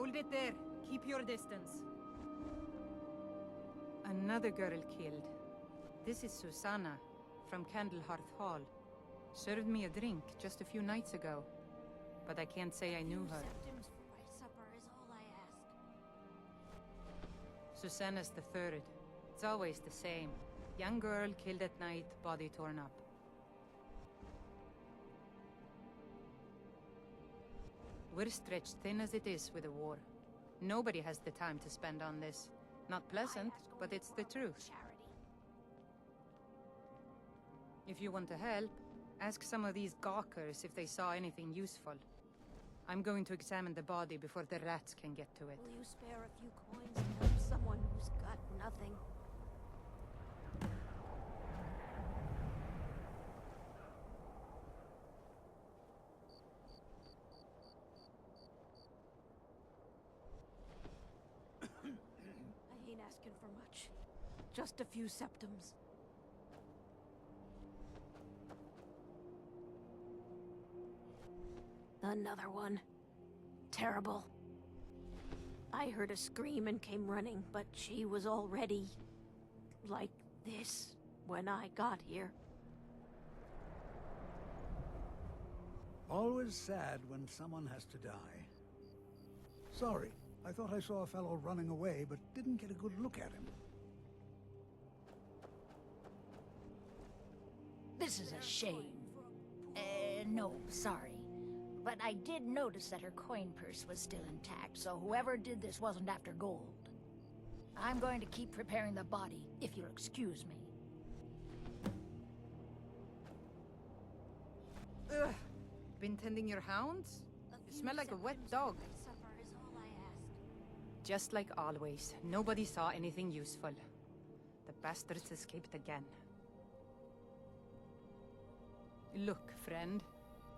Hold it there. Keep your distance. Another girl killed. This is Susanna, from Candlehearth Hall. Served me a drink just a few nights ago. But I can't say I knew her. Septims for my supper is all I ask. Susanna's the third. It's always the same. Young girl killed at night, body torn up. We're stretched thin as it is with the war. Nobody has the time to spend on this. Not pleasant, but it's the truth. Charity. If you want to help, ask some of these gawkers if they saw anything useful. I'm going to examine the body before the rats can get to it. Will you spare a few coins to help someone who's got nothing? I ain't asking for much. Just a few septims. Another one. Terrible. I heard a scream and came running, but she was already... like this when I got here. Always sad when someone has to die. Sorry, I thought I saw a fellow running away, but didn't get a good look at him. This is a shame. No, sorry. But I did notice that her coin purse was still intact, so whoever did this wasn't after gold. I'm going to keep preparing the body, if you'll excuse me. Ugh! Been tending your hounds? You smell like a wet dog. My supper is all I ask. Just like always, nobody saw anything useful. The bastards escaped again. Look, friend.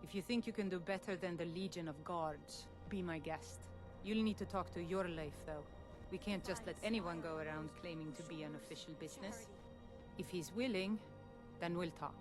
If you think you can do better than the Legion of Guards, be my guest. You'll need to talk to your life, though. We can't just let anyone go around claiming to be an official business. If he's willing, then we'll talk.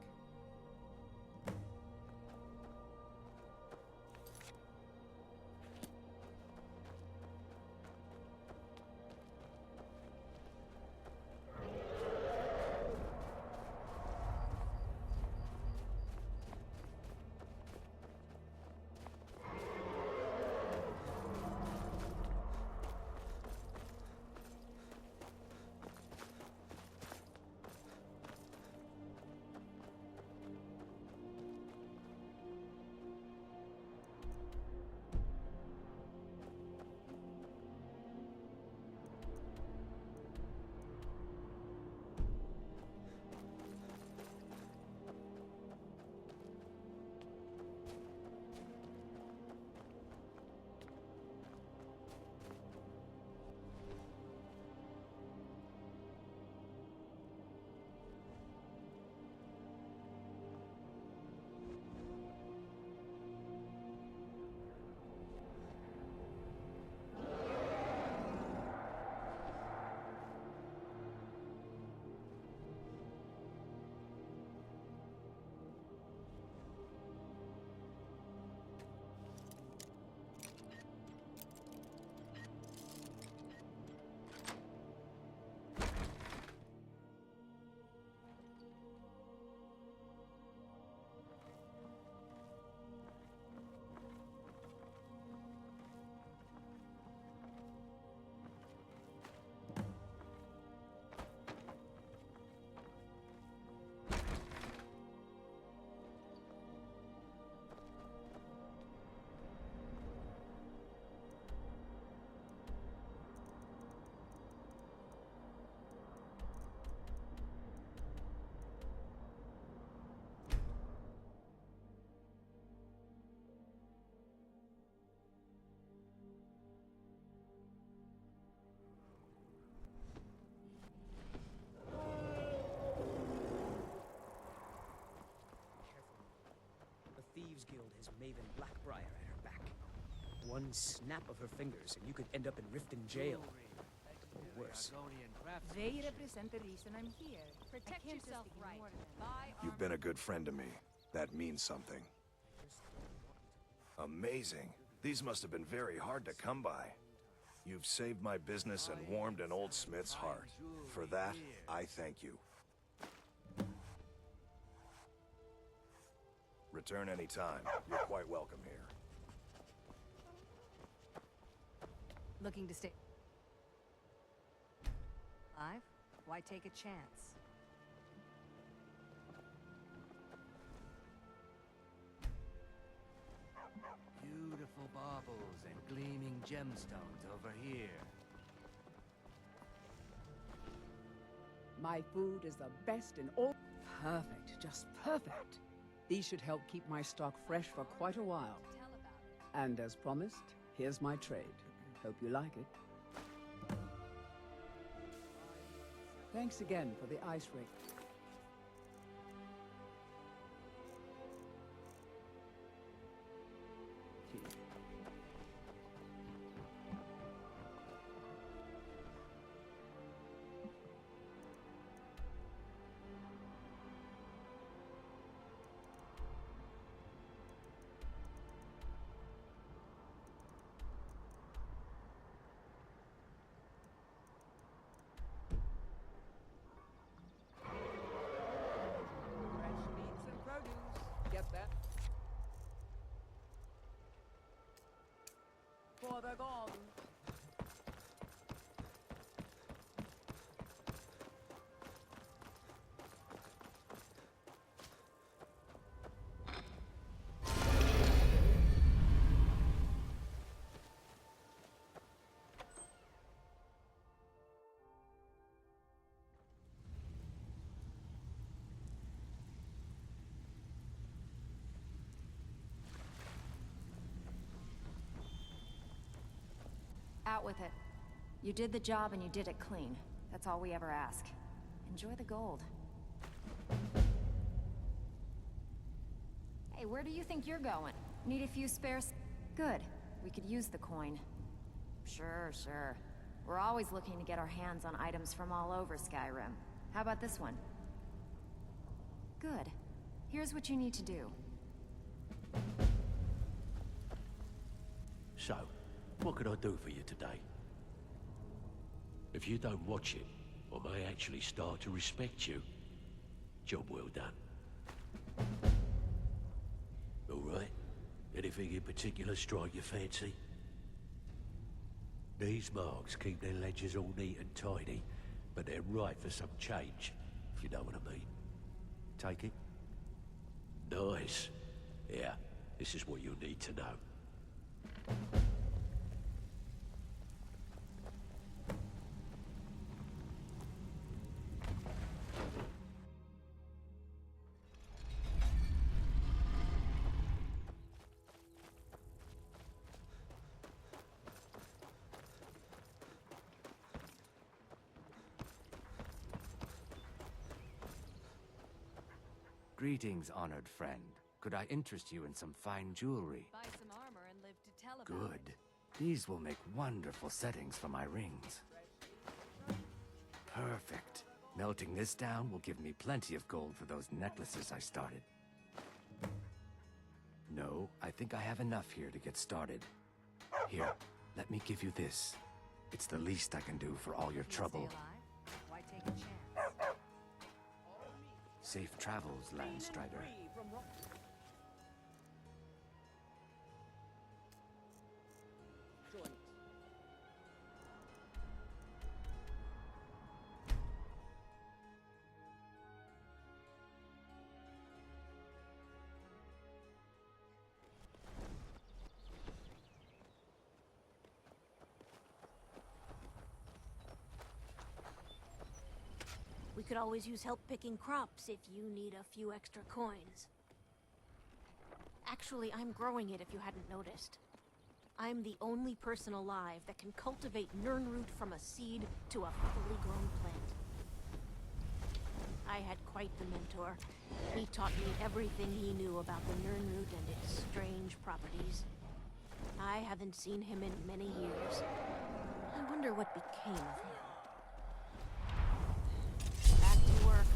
Thieves Guild has Maven Blackbriar at her back. One snap of her fingers and you could end up in Riften jail. Or worse. They represent the reason I'm here. Protect yourself right. You've been a good friend to me. That means something. Amazing. These must have been very hard to come by. You've saved my business and warmed an old smith's heart. For that, I thank you. Return anytime. You're quite welcome here. Looking to stay alive? Why take a chance? Beautiful baubles and gleaming gemstones over here. My food is the best in all... Perfect, just perfect. These should help keep my stock fresh for quite a while. And as promised, here's my trade. Hope you like it. Thanks again for the ice rink. Get that? For the gone. Out with it. You did the job and you did it clean. That's all we ever ask. Enjoy the gold. Hey, where do you think you're going? Need a few spares? Good. We could use the coin. Sure, sure. We're always looking to get our hands on items from all over Skyrim. How about this one? Good. Here's what you need to do. So, what can I do for you today? If you don't watch it, I may actually start to respect you. Job well done. All right. Anything in particular strike your fancy? These marks keep their ledgers all neat and tidy, but they're right for some change, if you know what I mean. Take it? Nice. Yeah, this is what you need to know. Greetings, honored friend. Could I interest you in some fine jewelry? Buy some armor and live to tell about Good. These will make wonderful settings for my rings. Perfect. Melting this down will give me plenty of gold for those necklaces I started. No, I think I have enough here to get started. Here, let me give you this. It's the least I can do for all your trouble. Why take a chance? Safe travels, Landstrider. We could always use help picking crops if you need a few extra coins. Actually, I'm growing it if you hadn't noticed. I'm the only person alive that can cultivate Nirnroot from a seed to a fully grown plant. I had quite the mentor. He taught me everything he knew about the Nirnroot and its strange properties. I haven't seen him in many years. I wonder what became of him. Back to work.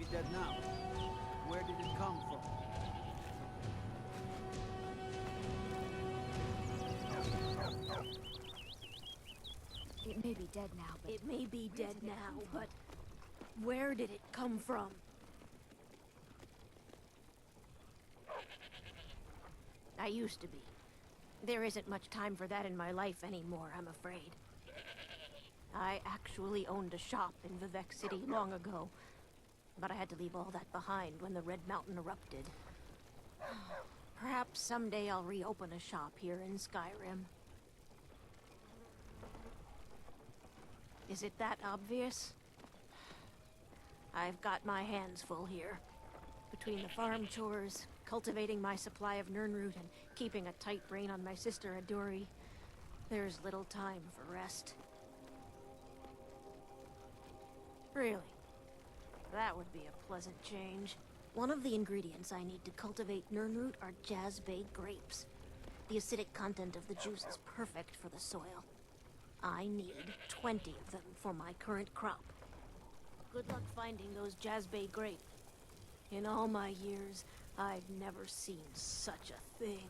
be dead now. Where did it come from? It may be dead now, but... It may be dead now, but where did it come from? I used to be. There isn't much time for that in my life anymore, I'm afraid. I actually owned a shop in Vivec City long ago, but I had to leave all that behind when the Red Mountain erupted. Perhaps someday I'll reopen a shop here in Skyrim. Is it that obvious? I've got my hands full here. Between the farm chores, cultivating my supply of Nirnroot, and keeping a tight rein on my sister Adori, there's little time for rest. Really? That would be a pleasant change. One of the ingredients I need to cultivate Nirnroot are Jazbay grapes. The acidic content of the juice is perfect for the soil. I need 20 of them for my current crop. Good luck finding those Jazbay grapes. In all my years, I've never seen such a thing.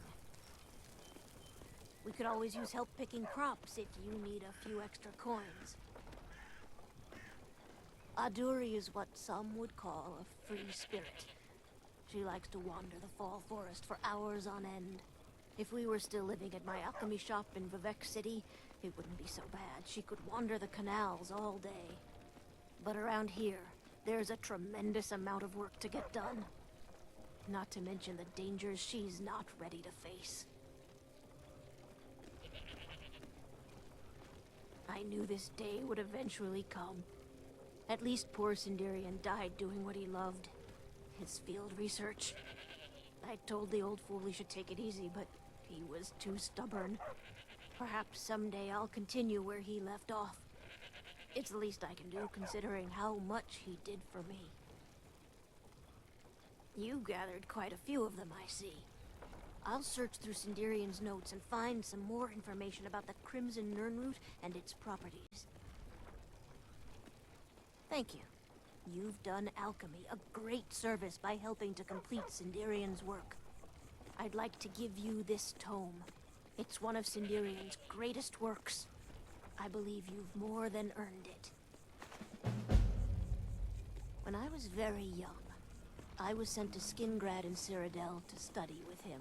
We could always use help picking crops if you need a few extra coins. Aduri is what some would call a free spirit. She likes to wander the fall forest for hours on end. If we were still living at my alchemy shop in Vivec City, it wouldn't be so bad. She could wander the canals all day. But around here, there's a tremendous amount of work to get done. Not to mention the dangers she's not ready to face. I knew this day would eventually come. At least poor Sindarian died doing what he loved. His field research. I told the old fool he should take it easy, but he was too stubborn. Perhaps someday I'll continue where he left off. It's the least I can do, considering how much he did for me. You gathered quite a few of them, I see. I'll search through Sindarian's notes and find some more information about the Crimson Nirnroot and its properties. Thank you. You've done alchemy a great service by helping to complete Sindarian's work. I'd like to give you this tome. It's one of Sindarian's greatest works. I believe you've more than earned it. When I was very young, I was sent to Skingrad in Cyrodiil to study with him.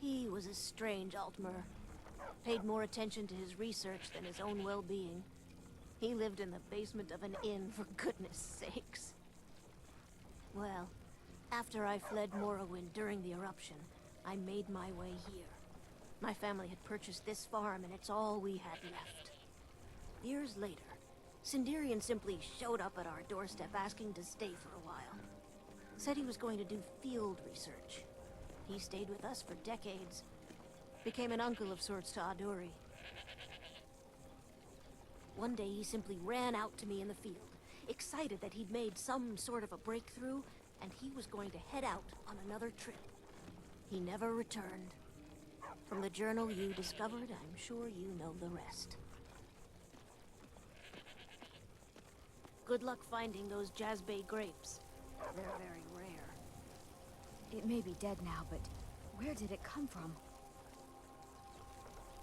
He was a strange Altmer, paid more attention to his research than his own well-being. He lived in the basement of an inn, for goodness sakes. Well, after I fled Morrowind during the eruption, I made my way here. My family had purchased this farm, and it's all we had left. Years later, Sindarian simply showed up at our doorstep asking to stay for a while. Said he was going to do field research. He stayed with us for decades. Became an uncle of sorts to Adori. One day he simply ran out to me in the field, excited that he'd made some sort of a breakthrough, and he was going to head out on another trip. He never returned. From the journal you discovered, I'm sure you know the rest. Good luck finding those Jazbay grapes. They're very rare. It may be dead now, but where did it come from?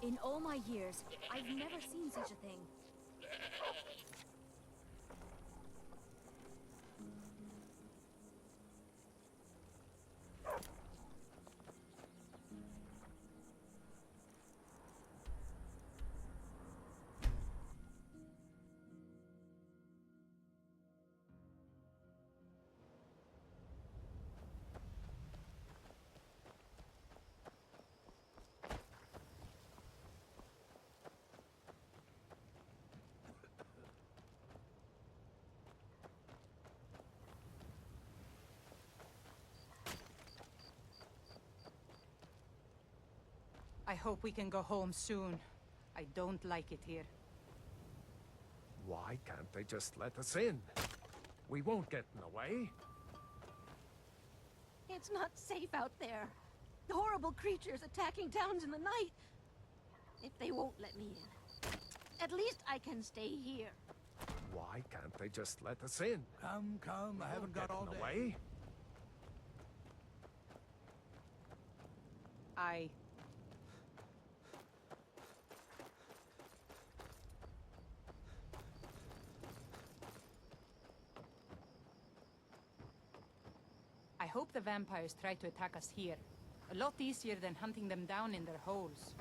In all my years, I've never seen such a thing. I hope we can go home soon. I don't like it here. Why can't they just let us in? We won't get in the way. It's not safe out there. Horrible creatures attacking towns in the night. If they won't let me in, at least I can stay here. Why can't they just let us in? Come, I haven't got all day. Away? I hope the vampires try to attack us here. A lot easier than hunting them down in their holes.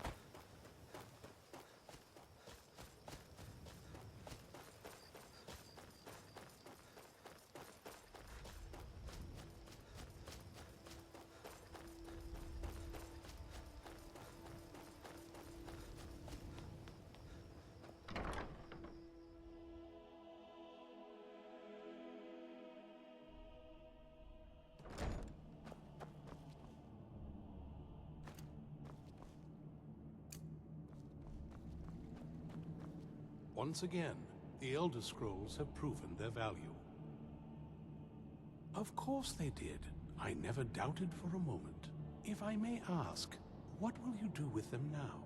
Once again, the Elder Scrolls have proven their value. Of course they did. I never doubted for a moment. If I may ask, what will you do with them now?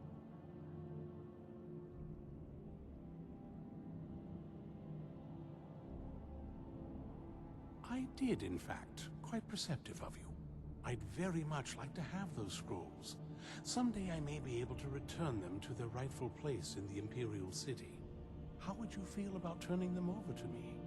I did, in fact. Quite perceptive of you. I'd very much like to have those scrolls. Someday I may be able to return them to their rightful place in the Imperial City. How would you feel about turning them over to me?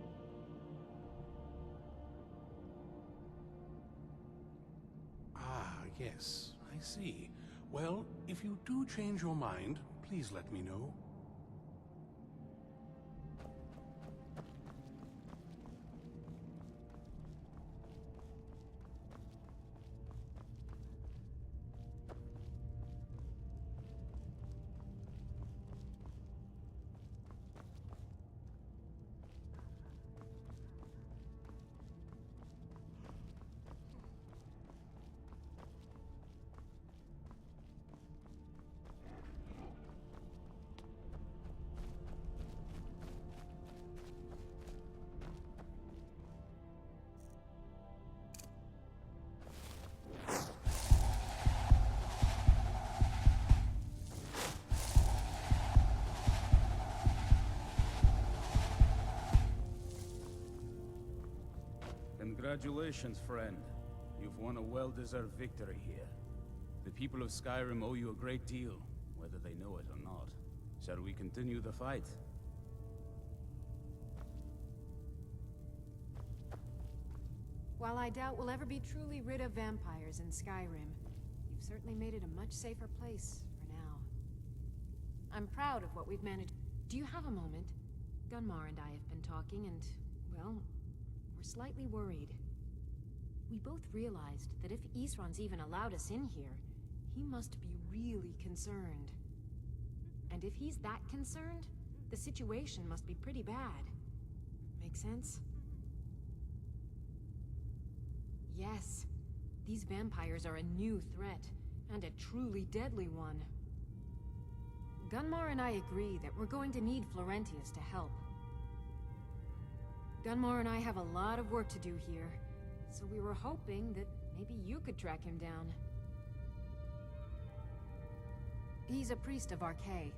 Ah, yes, I see. Well, if you do change your mind, please let me know. Congratulations, friend. You've won a well-deserved victory here. The people of Skyrim owe you a great deal, whether they know it or not. Shall we continue the fight? While I doubt we'll ever be truly rid of vampires in Skyrim, you've certainly made it a much safer place for now. I'm proud of what we've managed. Do you have a moment? Gunmar and I have been talking and, well, we're slightly worried. We both realized that if Isran's even allowed us in here, he must be really concerned. And if he's that concerned, the situation must be pretty bad. Make sense? Yes. These vampires are a new threat, and a truly deadly one. Gunmar and I agree that we're going to need Florentius to help. Gunmar and I have a lot of work to do here, so we were hoping that maybe you could track him down. He's a priest of Arkay.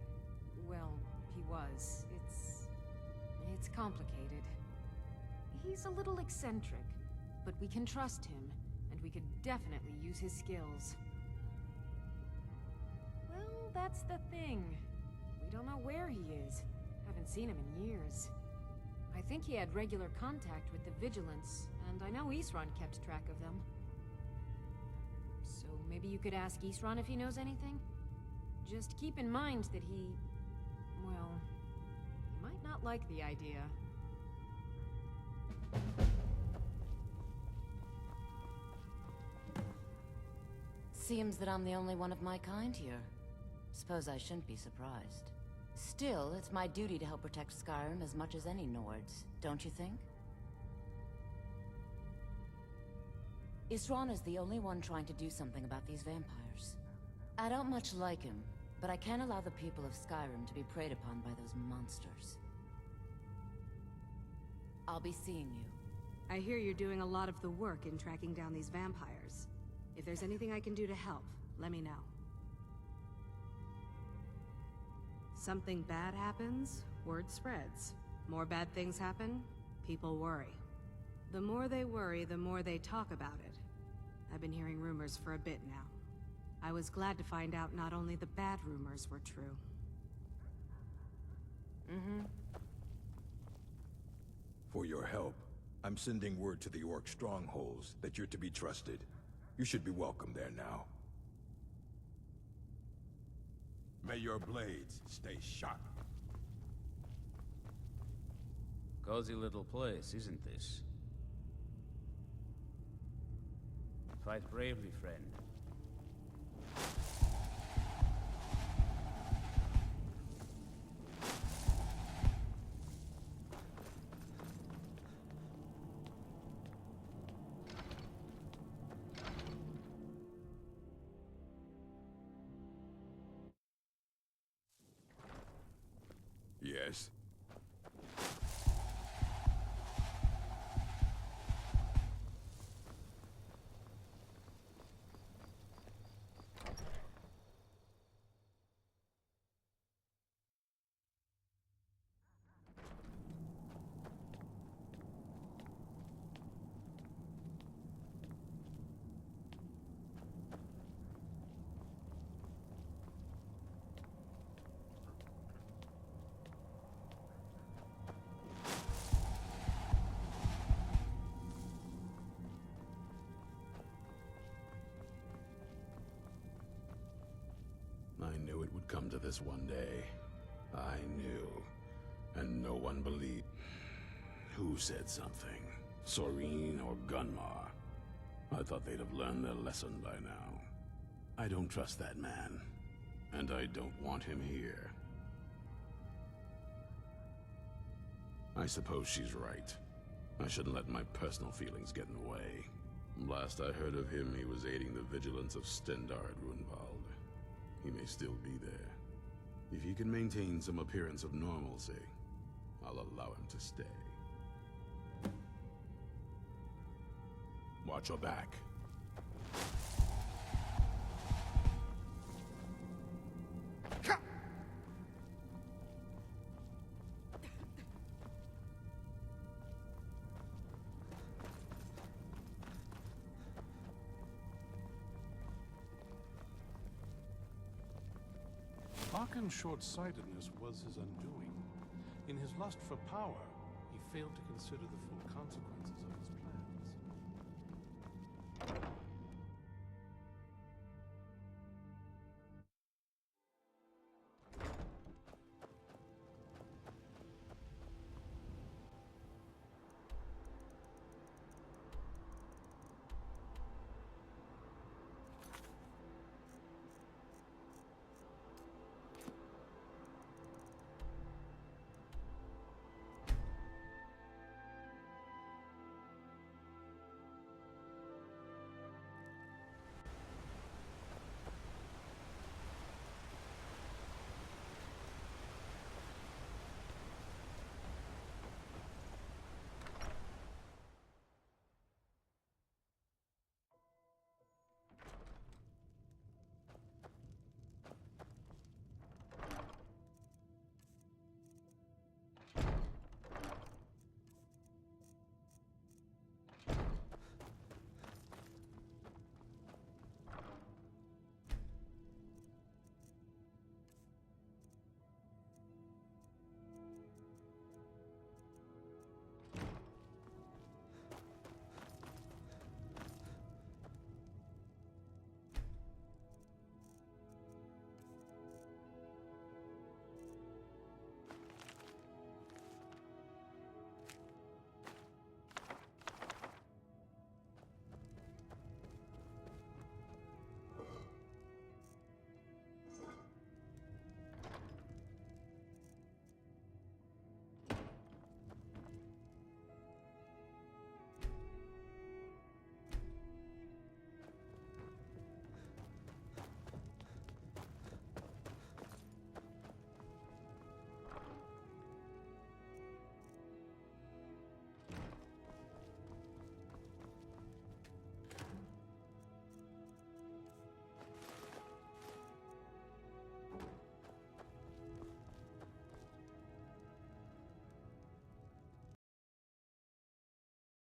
Well, he was. It's complicated. He's a little eccentric, but we can trust him, and we could definitely use his skills. Well, that's the thing. We don't know where he is. Haven't seen him in years. I think he had regular contact with the Vigilance, and I know Isran kept track of them. So maybe you could ask Isran if he knows anything? Just keep in mind that well, he might not like the idea. Seems that I'm the only one of my kind here. Suppose I shouldn't be surprised. Still, it's my duty to help protect Skyrim as much as any Nords, don't you think? Isran is the only one trying to do something about these vampires. I don't much like him, but I can't allow the people of Skyrim to be preyed upon by those monsters. I'll be seeing you. I hear you're doing a lot of the work in tracking down these vampires. If there's anything I can do to help, let me know. Something bad happens, word spreads. More bad things happen, people worry. The more they worry, the more they talk about it. I've been hearing rumors for a bit now. I was glad to find out not only the bad rumors were true. For your help, I'm sending word to the Orc strongholds that you're to be trusted. You should be welcome there now. May your blades stay sharp. Cozy little place, isn't this? Fight bravely, friend. Yes? I knew it would come to this one day. I knew. And no one believed. Who said something? Soreen or Gunmar? I thought they'd have learned their lesson by now. I don't trust that man. And I don't want him here. I suppose she's right. I shouldn't let my personal feelings get in the way. Last I heard of him, he was aiding the vigilance of Stendarr at Runvald. He may still be there. If he can maintain some appearance of normalcy, I'll allow him to stay. Watch your back. Harkon's short-sightedness was his undoing. In his lust for power, he failed to consider the full consequences